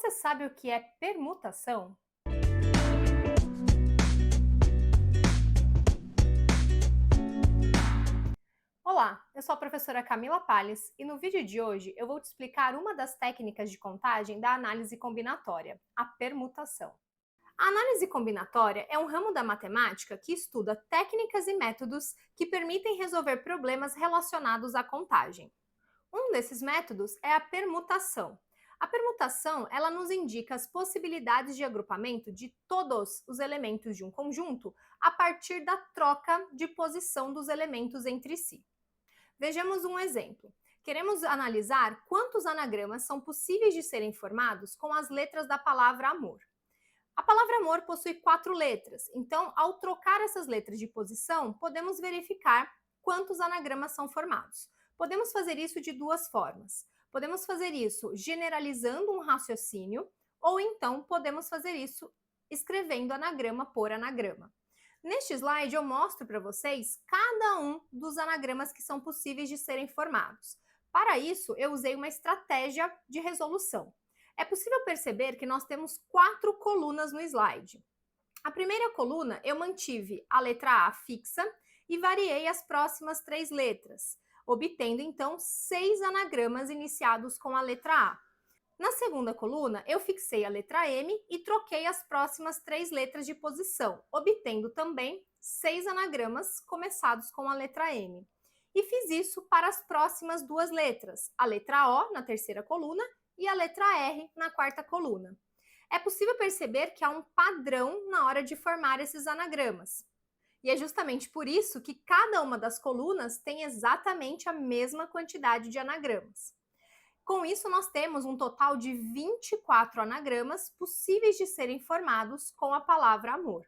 Você sabe o que é permutação? Olá, eu sou a professora Camila Palles e no vídeo de hoje eu vou te explicar uma das técnicas de contagem da análise combinatória, a permutação. A análise combinatória é um ramo da matemática que estuda técnicas e métodos que permitem resolver problemas relacionados à contagem. Um desses métodos é a permutação. A permutação, ela nos indica as possibilidades de agrupamento de todos os elementos de um conjunto a partir da troca de posição dos elementos entre si. Vejamos um exemplo. Queremos analisar quantos anagramas são possíveis de serem formados com as letras da palavra amor. A palavra amor possui 4 letras, então, ao trocar essas letras de posição, podemos verificar quantos anagramas são formados. Podemos fazer isso de duas formas. Podemos fazer isso generalizando um raciocínio, ou então podemos fazer isso escrevendo anagrama por anagrama. Neste slide eu mostro para vocês cada um dos anagramas que são possíveis de serem formados. Para isso, eu usei uma estratégia de resolução. É possível perceber que nós temos 4 colunas no slide. A primeira coluna eu mantive a letra A fixa e variei as próximas 3 letras, obtendo então 6 anagramas iniciados com a letra A. Na segunda coluna, eu fixei a letra M e troquei as próximas 3 letras de posição, obtendo também 6 anagramas começados com a letra M. E fiz isso para as próximas 2 letras, a letra O na terceira coluna e a letra R na quarta coluna. É possível perceber que há um padrão na hora de formar esses anagramas. E é justamente por isso que cada uma das colunas tem exatamente a mesma quantidade de anagramas. Com isso, nós temos um total de 24 anagramas possíveis de serem formados com a palavra amor.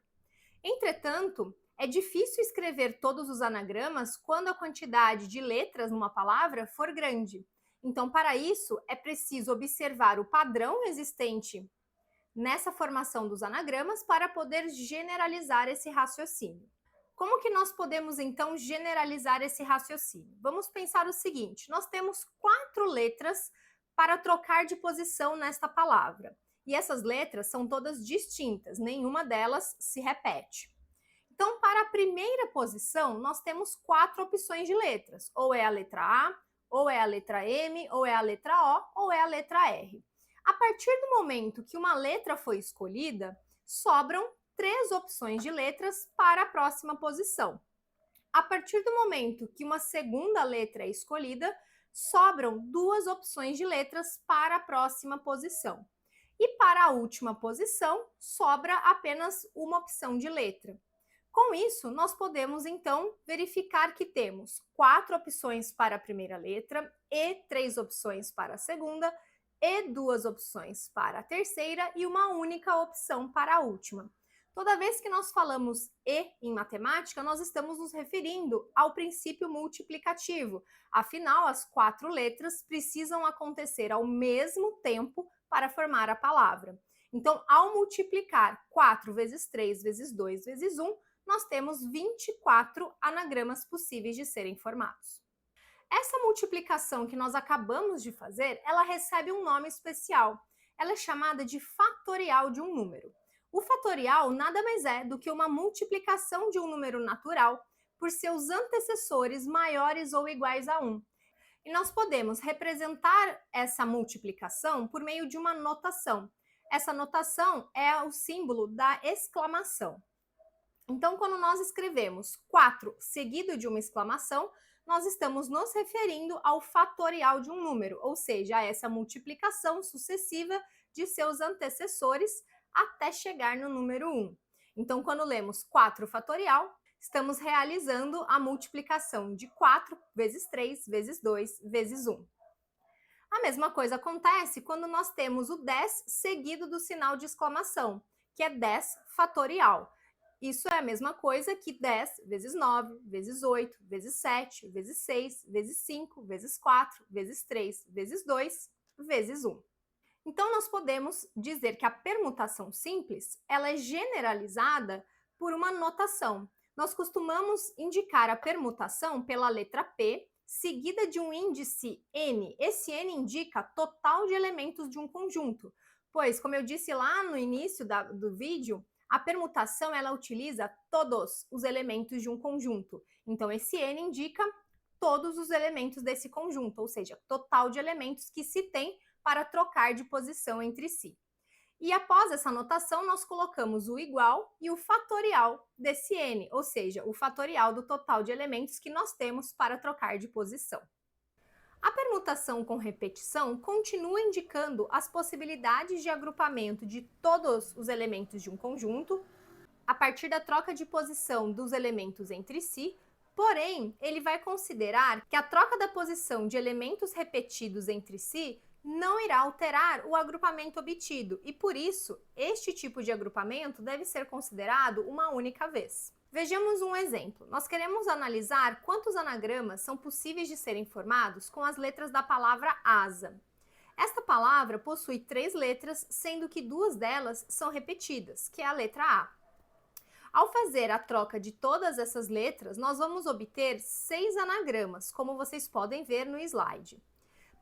Entretanto, é difícil escrever todos os anagramas quando a quantidade de letras numa palavra for grande. Então, para isso, é preciso observar o padrão existente nessa formação dos anagramas para poder generalizar esse raciocínio. Como que nós podemos, então, generalizar esse raciocínio? Vamos pensar o seguinte, nós temos 4 letras para trocar de posição nesta palavra. E essas letras são todas distintas, nenhuma delas se repete. Então, para a primeira posição, nós temos 4 opções de letras. Ou é a letra A, ou é a letra M, ou é a letra O, ou é a letra R. A partir do momento que uma letra foi escolhida, sobram 3 opções de letras para a próxima posição. A partir do momento que uma segunda letra é escolhida, sobram 2 opções de letras para a próxima posição. E para a última posição, sobra apenas uma opção de letra. Com isso, nós podemos, então, verificar que temos 4 opções para a primeira letra e 3 opções para a segunda e 2 opções para a terceira e uma única opção para a última. Toda vez que nós falamos "e" em matemática, nós estamos nos referindo ao princípio multiplicativo. Afinal, as 4 letras precisam acontecer ao mesmo tempo para formar a palavra. Então, ao multiplicar 4 vezes 3 vezes 2 vezes 1, nós temos 24 anagramas possíveis de serem formados. Essa multiplicação que nós acabamos de fazer, ela recebe um nome especial. Ela é chamada de fatorial de um número. O fatorial nada mais é do que uma multiplicação de um número natural por seus antecessores maiores ou iguais a 1. E nós podemos representar essa multiplicação por meio de uma notação. Essa notação é o símbolo da exclamação. Então, quando nós escrevemos 4 seguido de uma exclamação, nós estamos nos referindo ao fatorial de um número, ou seja, a essa multiplicação sucessiva de seus antecessores até chegar no número 1. Então, quando lemos 4 fatorial, estamos realizando a multiplicação de 4 vezes 3 vezes 2 vezes 1. A mesma coisa acontece quando nós temos o 10 seguido do sinal de exclamação, que é 10 fatorial. Isso é a mesma coisa que 10 vezes 9, vezes 8, vezes 7, vezes 6, vezes 5, vezes 4, vezes 3, vezes 2, vezes 1. Então, nós podemos dizer que a permutação simples ela é generalizada por uma notação. Nós costumamos indicar a permutação pela letra P, seguida de um índice n. Esse n indica total de elementos de um conjunto. Pois, como eu disse lá no início do vídeo, a permutação ela utiliza todos os elementos de um conjunto. Então, esse N indica todos os elementos desse conjunto, ou seja, total de elementos que se tem para trocar de posição entre si. E após essa notação, nós colocamos o igual e o fatorial desse N, ou seja, o fatorial do total de elementos que nós temos para trocar de posição. A permutação com repetição continua indicando as possibilidades de agrupamento de todos os elementos de um conjunto a partir da troca de posição dos elementos entre si, porém, ele vai considerar que a troca da posição de elementos repetidos entre si não irá alterar o agrupamento obtido e, por isso, este tipo de agrupamento deve ser considerado uma única vez. Vejamos um exemplo. Nós queremos analisar quantos anagramas são possíveis de serem formados com as letras da palavra asa. Esta palavra possui 3 letras, sendo que 2 delas são repetidas, que é a letra A. Ao fazer a troca de todas essas letras, nós vamos obter 6 anagramas, como vocês podem ver no slide.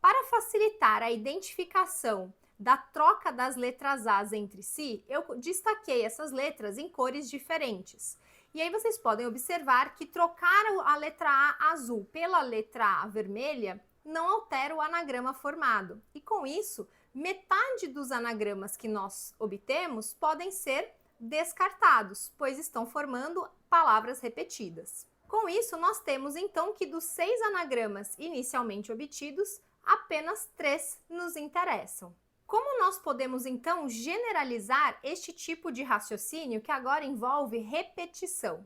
Para facilitar a identificação da troca das letras As entre si, eu destaquei essas letras em cores diferentes. E aí vocês podem observar que trocar a letra A azul pela letra A vermelha não altera o anagrama formado. E com isso, metade dos anagramas que nós obtemos podem ser descartados, pois estão formando palavras repetidas. Com isso, nós temos então que dos 6 anagramas inicialmente obtidos, apenas 3 nos interessam. Como nós podemos então generalizar este tipo de raciocínio que agora envolve repetição?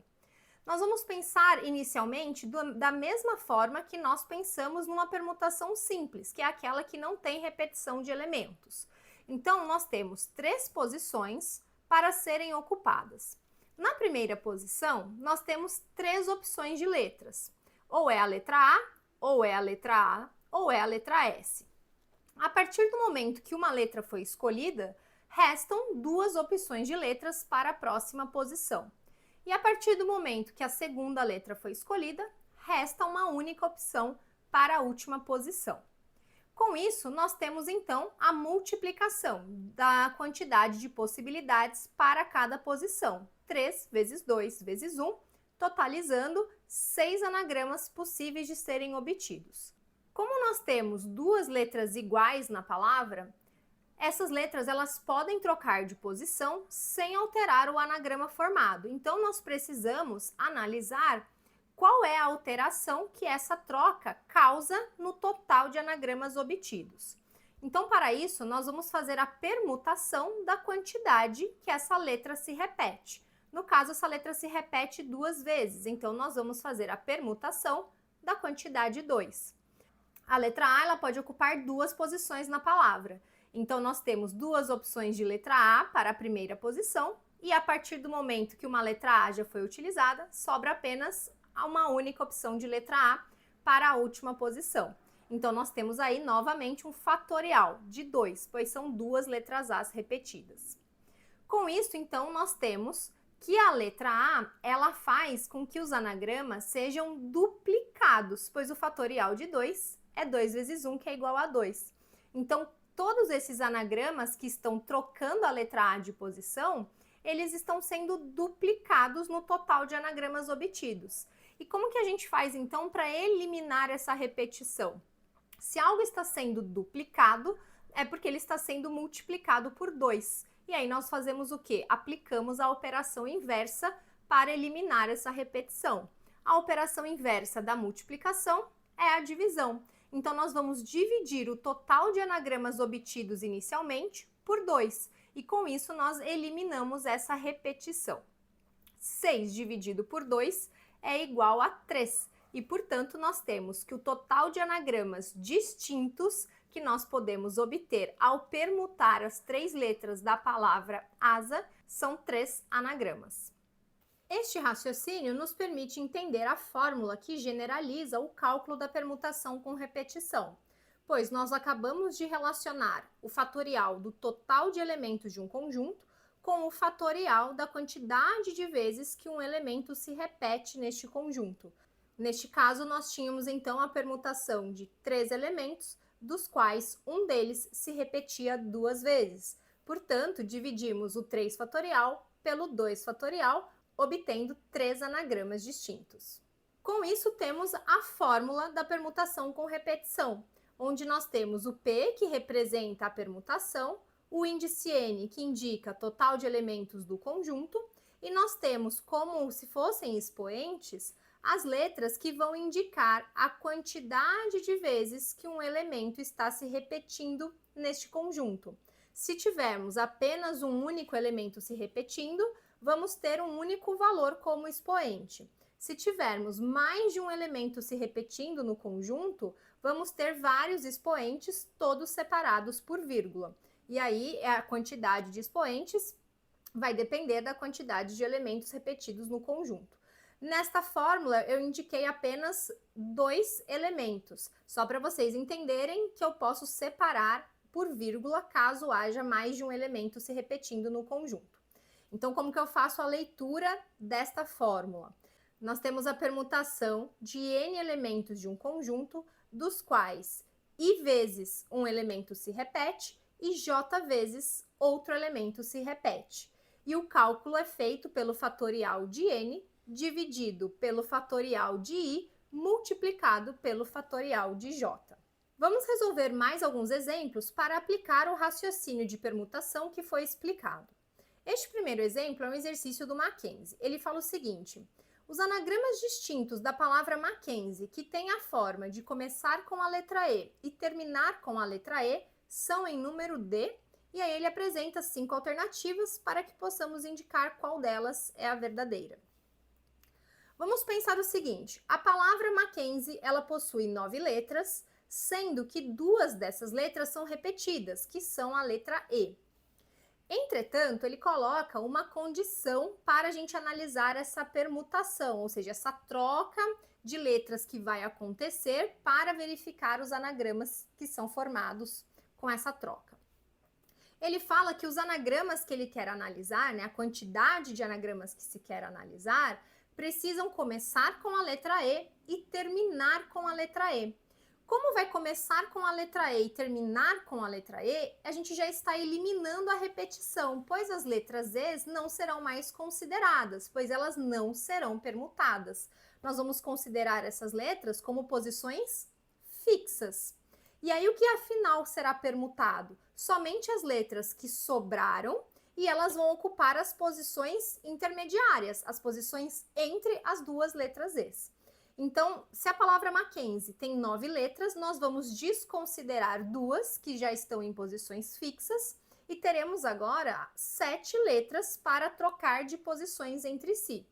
Nós vamos pensar inicialmente da mesma forma que nós pensamos numa permutação simples, que é aquela que não tem repetição de elementos. Então, nós temos 3 posições para serem ocupadas. Na primeira posição, nós temos 3 opções de letras. Ou é a letra A, ou é a letra A, ou é a letra S. A partir do momento que uma letra foi escolhida, restam 2 opções de letras para a próxima posição. E a partir do momento que a segunda letra foi escolhida, resta uma única opção para a última posição. Com isso, nós temos então a multiplicação da quantidade de possibilidades para cada posição. 3 vezes 2 vezes 1, totalizando 6 anagramas possíveis de serem obtidos. Como nós temos 2 letras iguais na palavra, essas letras elas podem trocar de posição sem alterar o anagrama formado. Então, nós precisamos analisar qual é a alteração que essa troca causa no total de anagramas obtidos. Então, para isso, nós vamos fazer a permutação da quantidade que essa letra se repete. No caso, essa letra se repete 2 vezes, então nós vamos fazer a permutação da quantidade 2. A letra A ela pode ocupar 2 posições na palavra. Então, nós temos 2 opções de letra A para a primeira posição, e a partir do momento que uma letra A já foi utilizada, sobra apenas uma única opção de letra A para a última posição. Então, nós temos aí novamente um fatorial de 2, pois são 2 letras A repetidas. Com isso, então, nós temos que a letra A ela faz com que os anagramas sejam duplicados, pois o fatorial de 2 é 2 vezes 1, que é igual a 2. Então, todos esses anagramas que estão trocando a letra A de posição, eles estão sendo duplicados no total de anagramas obtidos. E como que a gente faz, então, para eliminar essa repetição? Se algo está sendo duplicado, é porque ele está sendo multiplicado por 2. E aí nós fazemos o quê? Aplicamos a operação inversa para eliminar essa repetição. A operação inversa da multiplicação é a divisão. Então, nós vamos dividir o total de anagramas obtidos inicialmente por 2. E com isso, nós eliminamos essa repetição. 6 dividido por 2 é igual a 3. E, portanto, nós temos que o total de anagramas distintos que nós podemos obter ao permutar as 3 letras da palavra asa são 3 anagramas. Este raciocínio nos permite entender a fórmula que generaliza o cálculo da permutação com repetição, pois nós acabamos de relacionar o fatorial do total de elementos de um conjunto com o fatorial da quantidade de vezes que um elemento se repete neste conjunto. Neste caso, nós tínhamos então a permutação de 3 elementos, dos quais um deles se repetia 2 vezes. Portanto, dividimos o 3 fatorial pelo 2 fatorial, obtendo 3 anagramas distintos. Com isso, temos a fórmula da permutação com repetição, onde nós temos o P, que representa a permutação, o índice N, que indica total de elementos do conjunto, e nós temos, como se fossem expoentes, as letras que vão indicar a quantidade de vezes que um elemento está se repetindo neste conjunto. Se tivermos apenas um único elemento se repetindo, vamos ter um único valor como expoente. Se tivermos mais de um elemento se repetindo no conjunto, vamos ter vários expoentes, todos separados por vírgula. E aí, a quantidade de expoentes vai depender da quantidade de elementos repetidos no conjunto. Nesta fórmula, eu indiquei apenas 2 elementos, só para vocês entenderem que eu posso separar por vírgula caso haja mais de um elemento se repetindo no conjunto. Então, como que eu faço a leitura desta fórmula? Nós temos a permutação de n elementos de um conjunto, dos quais i vezes um elemento se repete e j vezes outro elemento se repete. E o cálculo é feito pelo fatorial de n dividido pelo fatorial de i multiplicado pelo fatorial de j. Vamos resolver mais alguns exemplos para aplicar o raciocínio de permutação que foi explicado. Este primeiro exemplo é um exercício do Mackenzie. Ele fala o seguinte: os anagramas distintos da palavra Mackenzie, que tem a forma de começar com a letra E e terminar com a letra E, são em número D, e aí ele apresenta 5 alternativas para que possamos indicar qual delas é a verdadeira. Vamos pensar o seguinte: a palavra Mackenzie, ela possui 9 letras, sendo que 2 dessas letras são repetidas, que são a letra E. Entretanto, ele coloca uma condição para a gente analisar essa permutação, ou seja, essa troca de letras que vai acontecer para verificar os anagramas que são formados com essa troca. Ele fala que os anagramas que ele quer analisar, né, a quantidade de anagramas que se quer analisar, precisam começar com a letra E e terminar com a letra E. Como vai começar com a letra E e terminar com a letra E, a gente já está eliminando a repetição, pois as letras E não serão mais consideradas, pois elas não serão permutadas. Nós vamos considerar essas letras como posições fixas. E aí o que afinal será permutado? Somente as letras que sobraram e elas vão ocupar as posições intermediárias, as posições entre as duas letras E. Então, se a palavra Mackenzie tem 9 letras, nós vamos desconsiderar 2 que já estão em posições fixas e teremos agora 7 letras para trocar de posições entre si.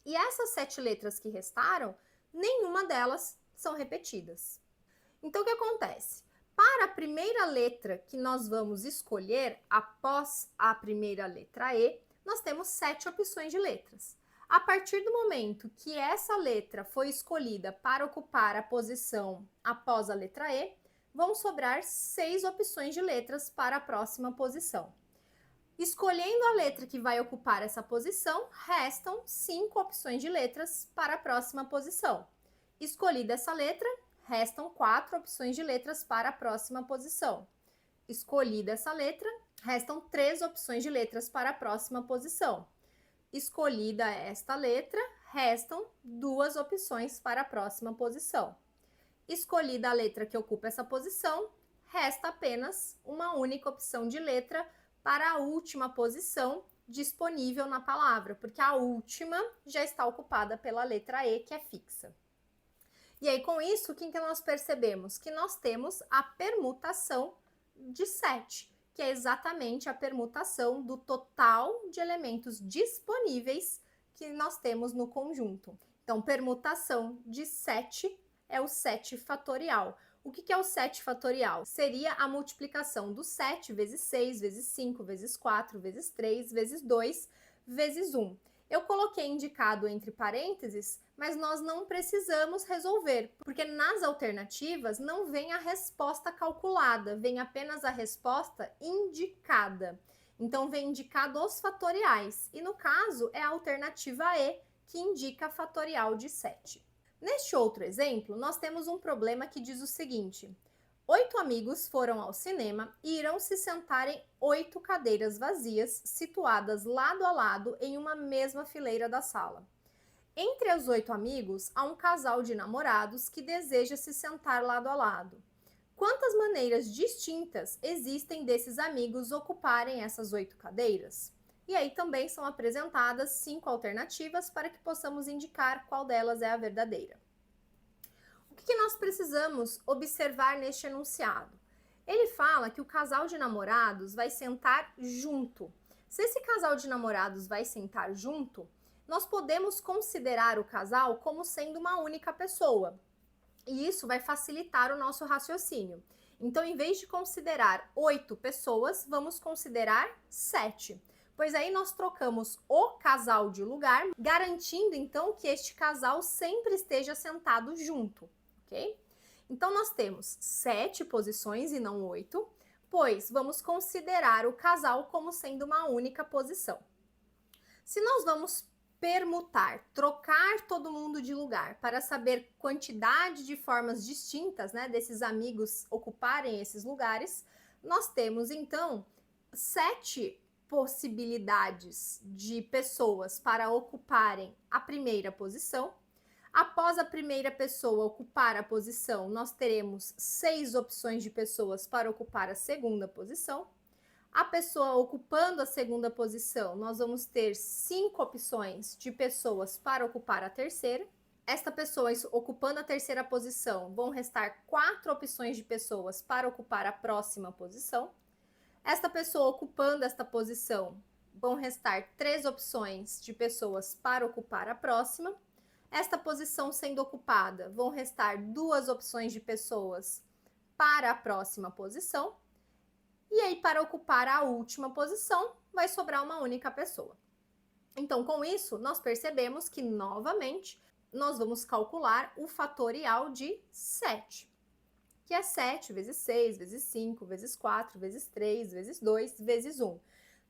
E essas 7 letras que restaram, nenhuma delas são repetidas. Então, o que acontece? Para a primeira letra que nós vamos escolher após a primeira letra E, nós temos 7 opções de letras. A partir do momento que essa letra foi escolhida para ocupar a posição após a letra E, vão sobrar 6 opções de letras para a próxima posição. Escolhendo a letra que vai ocupar essa posição, restam 5 opções de letras para a próxima posição. Escolhida essa letra, restam 4 opções de letras para a próxima posição. Escolhida essa letra, restam 3 opções de letras para a próxima posição. Escolhida esta letra, restam 2 opções para a próxima posição. Escolhida a letra que ocupa essa posição, resta apenas uma única opção de letra para a última posição disponível na palavra, porque a última já está ocupada pela letra E, que é fixa. E aí, com isso, o que nós percebemos? Que nós temos a permutação de 7, que é exatamente a permutação do total de elementos disponíveis que nós temos no conjunto. Então, permutação de 7 é o 7 fatorial. O que é o 7 fatorial? Seria a multiplicação do 7 vezes 6, vezes 5, vezes 4, vezes 3, vezes 2, vezes 1. Eu coloquei indicado entre parênteses, mas nós não precisamos resolver, porque nas alternativas não vem a resposta calculada, vem apenas a resposta indicada. Então, vem indicado os fatoriais, e no caso é a alternativa E, que indica fatorial de 7. Neste outro exemplo, nós temos um problema que diz o seguinte: 8 amigos foram ao cinema e irão se sentar em 8 cadeiras vazias, situadas lado a lado em uma mesma fileira da sala. Entre os 8 amigos, há um casal de namorados que deseja se sentar lado a lado. Quantas maneiras distintas existem desses amigos ocuparem essas 8 cadeiras? E aí também são apresentadas 5 alternativas para que possamos indicar qual delas é a verdadeira. O que nós precisamos observar neste enunciado? Ele fala que o casal de namorados vai sentar junto. Se esse casal de namorados vai sentar junto, nós podemos considerar o casal como sendo uma única pessoa. E isso vai facilitar o nosso raciocínio. Então, em vez de considerar 8 pessoas, vamos considerar 7. Pois aí nós trocamos o casal de lugar, garantindo então que este casal sempre esteja sentado junto, ok? Então, nós temos 7 posições e não 8, pois vamos considerar o casal como sendo uma única posição. Se nós vamos permutar, trocar todo mundo de lugar para saber quantidade de formas distintas, né, desses amigos ocuparem esses lugares, nós temos então 7 possibilidades de pessoas para ocuparem a primeira posição. Após a primeira pessoa ocupar a posição, nós teremos 6 opções de pessoas para ocupar a segunda posição. A pessoa ocupando a segunda posição, nós vamos ter 5 opções de pessoas para ocupar a terceira. Esta pessoa ocupando a terceira posição, vão restar 4 opções de pessoas para ocupar a próxima posição. Esta pessoa ocupando esta posição, vão restar 3 opções de pessoas para ocupar a próxima. Esta posição sendo ocupada, vão restar 2 opções de pessoas para a próxima posição. E aí, para ocupar a última posição, vai sobrar uma única pessoa. Então, com isso, nós percebemos que, novamente, nós vamos calcular o fatorial de 7, que é 7 vezes 6, vezes 5, vezes 4, vezes 3, vezes 2, vezes 1.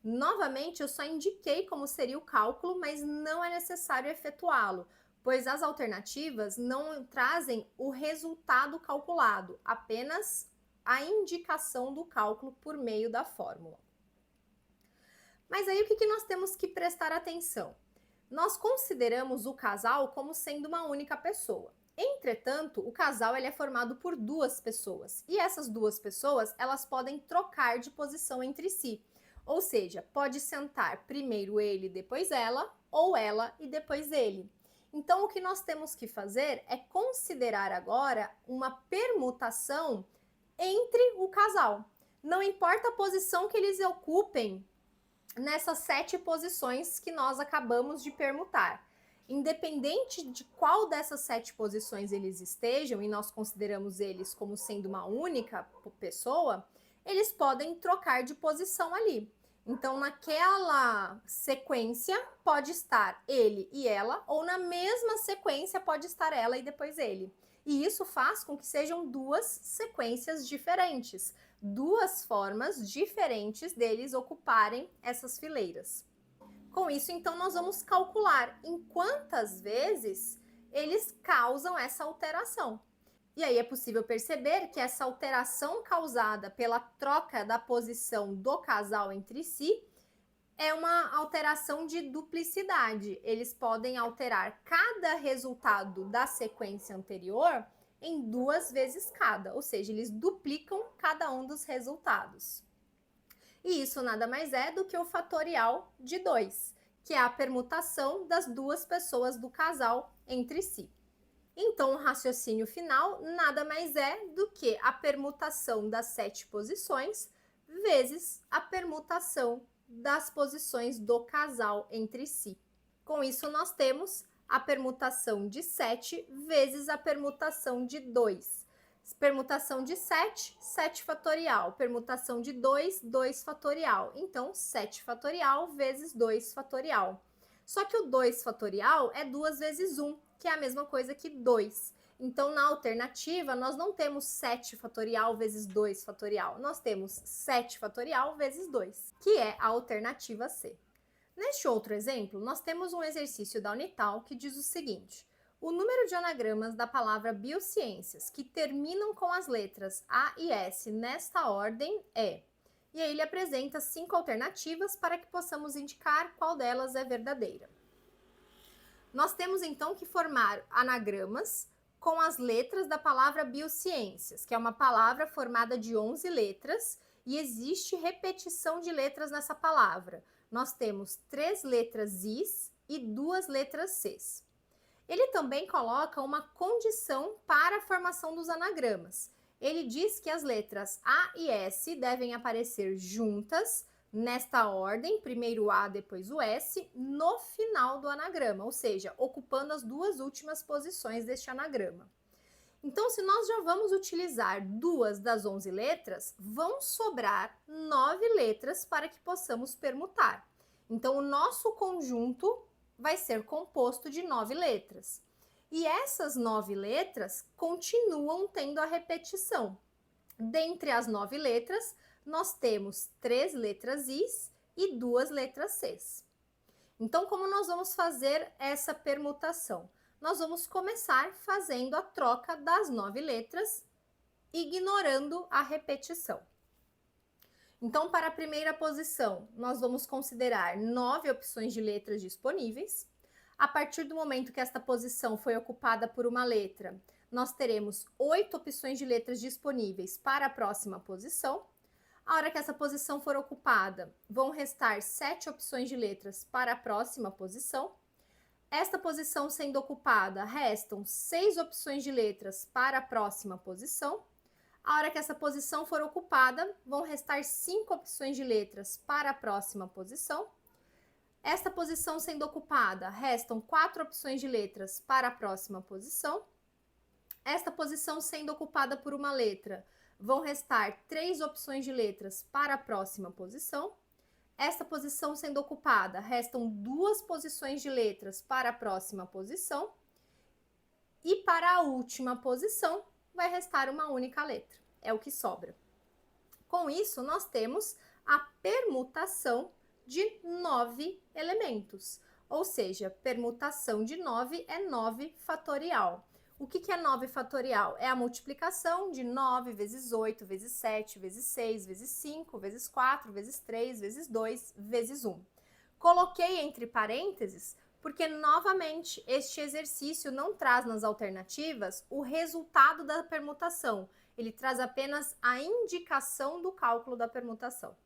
Novamente, eu só indiquei como seria o cálculo, mas não é necessário efetuá-lo, pois as alternativas não trazem o resultado calculado, apenas a indicação do cálculo por meio da fórmula. Mas aí o que nós temos que prestar atenção? Nós consideramos o casal como sendo uma única pessoa. Entretanto, o casal ele é formado por 2 pessoas. E essas 2 pessoas, elas podem trocar de posição entre si. Ou seja, pode sentar primeiro ele, depois ela, ou ela e depois ele. Então, o que nós temos que fazer é considerar agora uma permutação entre o casal. Não importa a posição que eles ocupem nessas 7 posições que nós acabamos de permutar. Independente de qual dessas 7 posições eles estejam, e nós consideramos eles como sendo uma única pessoa, eles podem trocar de posição ali. Então, naquela sequência, pode estar ele e ela, ou na mesma sequência pode estar ela e depois ele. E isso faz com que sejam 2 sequências diferentes, 2 formas diferentes deles ocuparem essas fileiras. Com isso, então, nós vamos calcular em quantas vezes eles causam essa alteração. E aí é possível perceber que essa alteração causada pela troca da posição do casal entre si é uma alteração de duplicidade. Eles podem alterar cada resultado da sequência anterior em 2 vezes cada, ou seja, eles duplicam cada um dos resultados. E isso nada mais é do que o fatorial de 2, que é a permutação das 2 pessoas do casal entre si. Então, o raciocínio final nada mais é do que a permutação das 7 posições vezes a permutação das posições do casal entre si. Com isso, nós temos a permutação de 7 vezes a permutação de 2. Permutação de 7, 7 fatorial. Permutação de 2, 2 fatorial. Então, 7 fatorial vezes 2 fatorial. Só que o 2 fatorial é 2 vezes 1, que é a mesma coisa que 2. Então, na alternativa, nós não temos 7 fatorial vezes 2 fatorial. Nós temos 7 fatorial vezes 2, que é a alternativa C. Neste outro exemplo, nós temos um exercício da Unital que diz o seguinte: O número de anagramas da palavra biociências que terminam com as letras A e S nesta ordem é. E aí ele apresenta 5 alternativas para que possamos indicar qual delas é verdadeira. Nós temos então que formar anagramas com as letras da palavra biociências, que é uma palavra formada de 11 letras e existe repetição de letras nessa palavra. Nós temos 3 letras Is e 2 letras Cs. Ele também coloca uma condição para a formação dos anagramas. Ele diz que as letras A e S devem aparecer juntas, nesta ordem, primeiro o A, depois o S, no final do anagrama, ou seja, ocupando as 2 últimas posições deste anagrama. Então, se nós já vamos utilizar 2 das 11 letras, vão sobrar 9 letras para que possamos permutar. Então, o nosso conjunto vai ser composto de 9 letras. E essas 9 letras continuam tendo a repetição. Dentre as 9 letras, nós temos 3 letras Is e 2 letras Cs. Então, como nós vamos fazer essa permutação? Nós vamos começar fazendo a troca das 9 letras, ignorando a repetição. Então, para a primeira posição, nós vamos considerar 9 opções de letras disponíveis. A partir do momento que esta posição foi ocupada por uma letra, nós teremos 8 opções de letras disponíveis para a próxima posição. A hora que essa posição for ocupada, vão restar 7 opções de letras para a próxima posição. Esta posição sendo ocupada, restam 6 opções de letras para a próxima posição. A hora que essa posição for ocupada, vão restar 5 opções de letras para a próxima posição. Esta posição sendo ocupada, restam 4 opções de letras para a próxima posição. Esta posição sendo ocupada por uma letra, vão restar 3 opções de letras para a próxima posição. Esta posição sendo ocupada, restam 2 posições de letras para a próxima posição. E para a última posição, vai restar uma única letra, é o que sobra. Com isso, nós temos a permutação de 9 elementos, ou seja, permutação de 9 é 9 fatorial. O que é 9 fatorial? É a multiplicação de 9 vezes 8, vezes 7, vezes 6, vezes 5, vezes 4, vezes 3, vezes 2, vezes 1. Coloquei entre parênteses porque, novamente, este exercício não traz nas alternativas o resultado da permutação. Ele traz apenas a indicação do cálculo da permutação.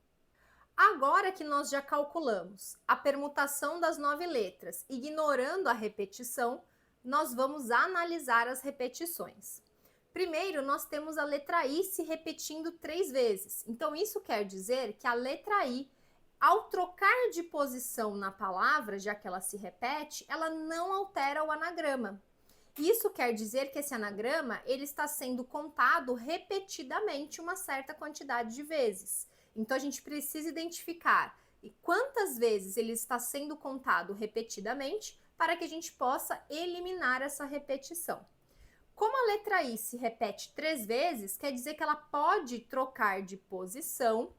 Agora que nós já calculamos a permutação das 9 letras, ignorando a repetição, nós vamos analisar as repetições. Primeiro, nós temos a letra I se repetindo 3 vezes. Então, isso quer dizer que a letra I, ao trocar de posição na palavra, já que ela se repete, ela não altera o anagrama. Isso quer dizer que esse anagrama ele está sendo contado repetidamente uma certa quantidade de vezes. Então, a gente precisa identificar quantas vezes ele está sendo contado repetidamente para que a gente possa eliminar essa repetição. Como a letra I se repete 3 vezes, quer dizer que ela pode trocar de posição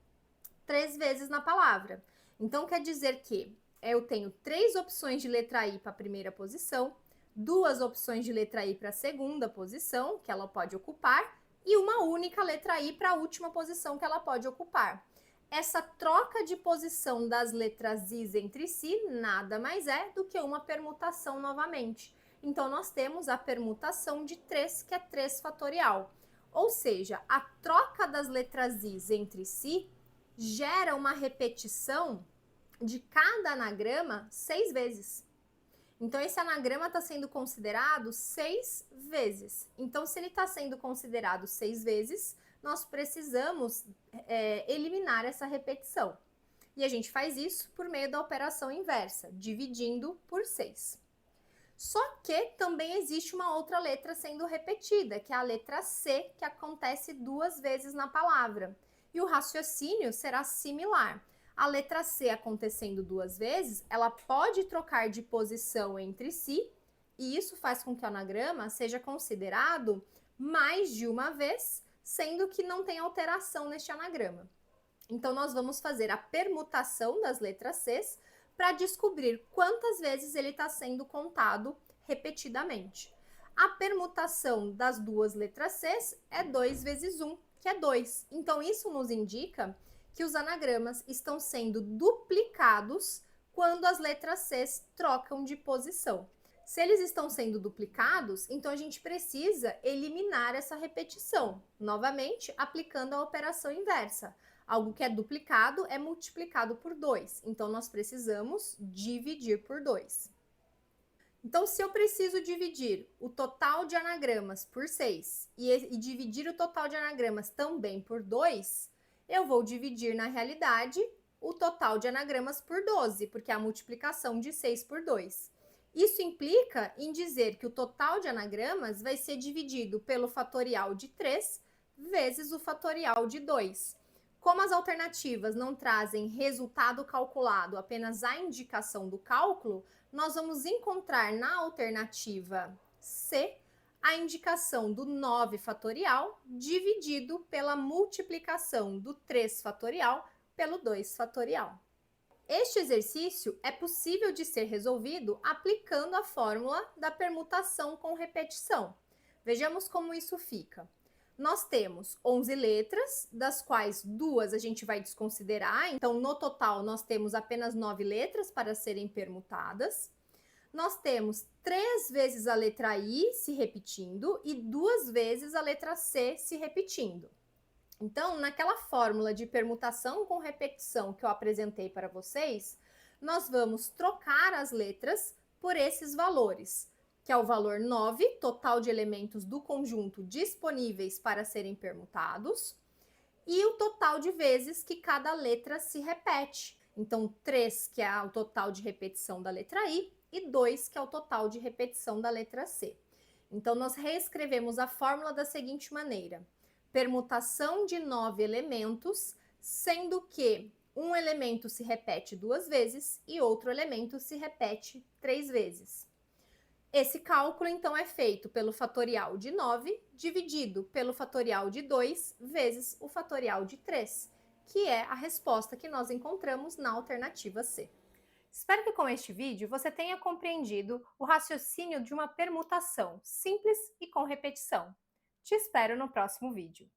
3 vezes na palavra. Então, quer dizer que eu tenho 3 opções de letra I para a primeira posição, 2 opções de letra I para a segunda posição, que ela pode ocupar, e uma única letra I para a última posição que ela pode ocupar. Essa troca de posição das letras Is entre si nada mais é do que uma permutação novamente. Então, nós temos a permutação de 3, que é 3 fatorial. Ou seja, a troca das letras Is entre si gera uma repetição de cada anagrama 6 vezes. Então, esse anagrama está sendo considerado 6 vezes. Então, se ele está sendo considerado 6 vezes, nós precisamos eliminar essa repetição. E a gente faz isso por meio da operação inversa, dividindo por 6. Só que também existe uma outra letra sendo repetida, que é a letra C, que acontece 2 vezes na palavra. E o raciocínio será similar. A letra C acontecendo 2 vezes, ela pode trocar de posição entre si, e isso faz com que o anagrama seja considerado mais de uma vez, sendo que não tem alteração neste anagrama. Então, nós vamos fazer a permutação das letras Cs para descobrir quantas vezes ele está sendo contado repetidamente. A permutação das duas letras C é 2 vezes 1, que é 2. Então, isso nos indica que os anagramas estão sendo duplicados quando as letras C trocam de posição. Se eles estão sendo duplicados, então a gente precisa eliminar essa repetição, novamente aplicando a operação inversa. Algo que é duplicado é multiplicado por 2, então nós precisamos dividir por 2. Então, se eu preciso dividir o total de anagramas por 6 e dividir o total de anagramas também por 2, eu vou dividir, na realidade, o total de anagramas por 12, porque é a multiplicação de 6 por 2. Isso implica em dizer que o total de anagramas vai ser dividido pelo fatorial de 3 vezes o fatorial de 2. Como as alternativas não trazem resultado calculado, apenas a indicação do cálculo, nós vamos encontrar na alternativa C a indicação do 9 fatorial dividido pela multiplicação do 3 fatorial pelo 2 fatorial. Este exercício é possível de ser resolvido aplicando a fórmula da permutação com repetição. Vejamos como isso fica. Nós temos 11 letras, das quais 2 a gente vai desconsiderar, então no total nós temos apenas 9 letras para serem permutadas. Nós temos 3 vezes a letra I se repetindo e 2 vezes a letra C se repetindo. Então, naquela fórmula de permutação com repetição que eu apresentei para vocês, nós vamos trocar as letras por esses valores, que é o valor 9, total de elementos do conjunto disponíveis para serem permutados, e o total de vezes que cada letra se repete. Então, 3, que é o total de repetição da letra I, e 2, que é o total de repetição da letra C. Então, nós reescrevemos a fórmula da seguinte maneira: permutação de 9 elementos, sendo que um elemento se repete 2 vezes e outro elemento se repete 3 vezes. Esse cálculo, então, é feito pelo fatorial de 9 dividido pelo fatorial de 2 vezes o fatorial de 3, que é a resposta que nós encontramos na alternativa C. Espero que com este vídeo você tenha compreendido o raciocínio de uma permutação simples e com repetição. Te espero no próximo vídeo.